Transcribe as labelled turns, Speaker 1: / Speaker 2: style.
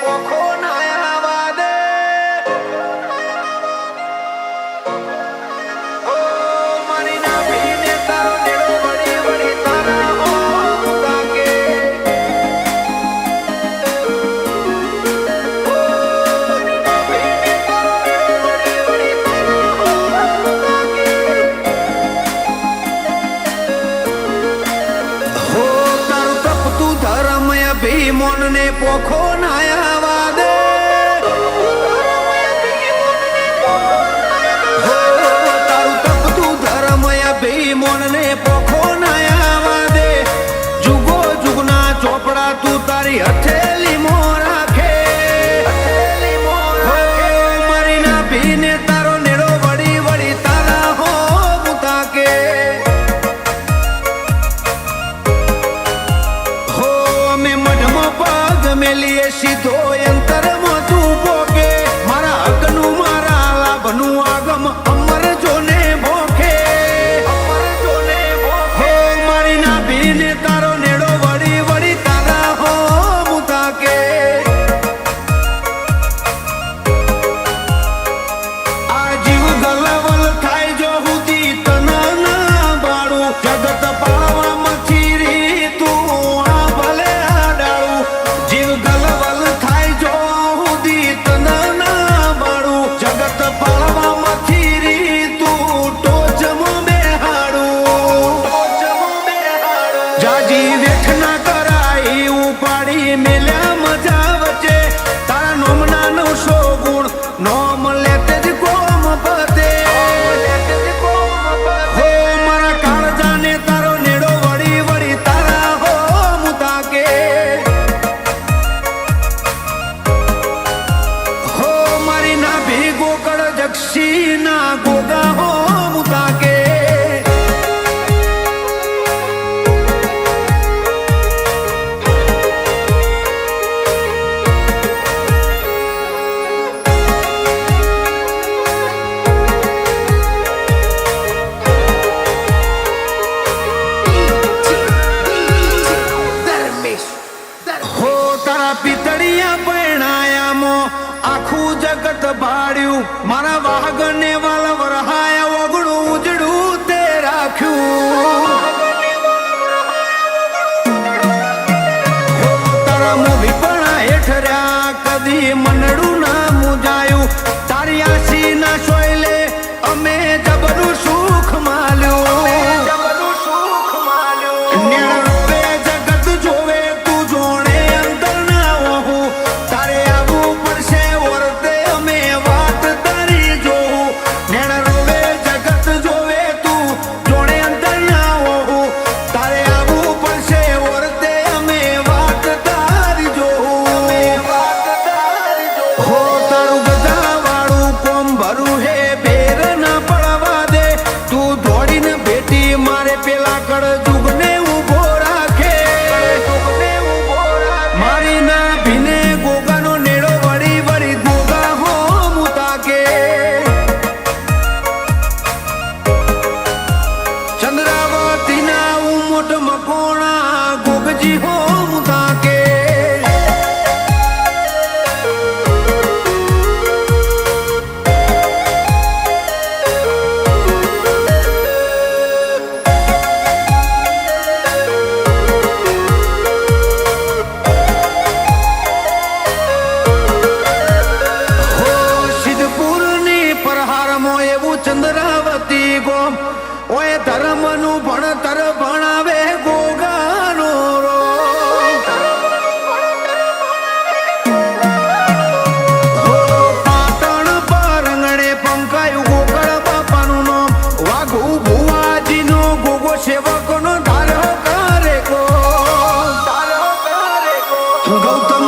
Speaker 1: પોખો નાયા દે ઓ મારી ના ભીને તારો નેડો વળી વળી તારા ઓ તાકે ઓ મારી ના ભીને તારો નેડો વળી વળી તારા ઓ તાકે હો તારું તપતું ધર્મ ભીમોન ને પોખો નાયા દે હો તારું તપતું ધર્મ ભીમોન ને પોખો નાયા દે જુગો જુગના ચોપડા તું તારી હથેલી મો રાખે મારી ના ભીને તારો નેડો વળી વળી તારા હો મુતાકે હો અમે મઢમાં પગ મેલીએ સીધો અંતરમાં તું પોકે મારા હકનું મારા લાભનું આગમ અમર જોને ભોખે હો મારી ના ભીને તારો નેડો વળી વળી તારા હો મુતાકે આ જીવ ગલવલ થાય જો હુદી તના ના બાળું જગત પાળવા મચીરી તું આ ભલે આડાળું જીવ ગલવલ થાય જો હુદી તના ના બાળું જગત પાળવા મચીરી તું ટોચમો બેહાડું જાજી વેઠ ના કરાઈ ઉપાડી મેલ્યા મજા વચ્ચે તારા નોમના 900 ગુણ નોમ લેતે જ કોમ પતે હો મારા કાળજાને તારો નેડો વળી વળી તારા હો મુતાકે હો મારી ના ભેગો કળ જક્ષી ના ગોગા હો મુતાકે હો તારા પિતળિયા પરણાયામો આખું જગત ભાડ્યું મારા વાહગને વાલ વરહાયા ઓગણું ઉજડું તે રાખ્યું હો તારા મોભી પણા હેઠ રહ્યા કદી મનડું ના મુજાયું તારી આસી ના સોયલે અમે જબરું સુખ માલ્યું નેણ રોવે જગત જોવે તું જોણે અંતર ના હોવું તારે આવવું પડશે વર્તે અમે વાત તારી જોવું નેણ રોવે જગત જોવે તું જોણે અંતર ના હોવું તારે આવવું પડશે વર્તે અમે વાત તારી જોવું હો તારું ગધા વાળું કોમ ભરું હે ભેર ના પડવા દે તું દોડીને ભેટી મારે પેલા કળ જુગને ઉભો રાખે મારી ના ભીને ગોગાનો નેડો વળી વળી ગોગા હો મુતાકે ચંદ્રાવતી ના ઉમોટ મકોણા ગોગજી હો મુતાકે હો સિદ્ધપુરની પરહારમાં એવું ચંદ્રાવતી ગોમ ઓય ધર્મનું ભણતર ભણાવે ગોગાનો રો હો પાટણ પરંગણે પંકાયું ગોકળ બાપાનું નામ વાઘુ ભુવાજીનો ગોગો સેવકનો ધારો કરે કો ગૌતમ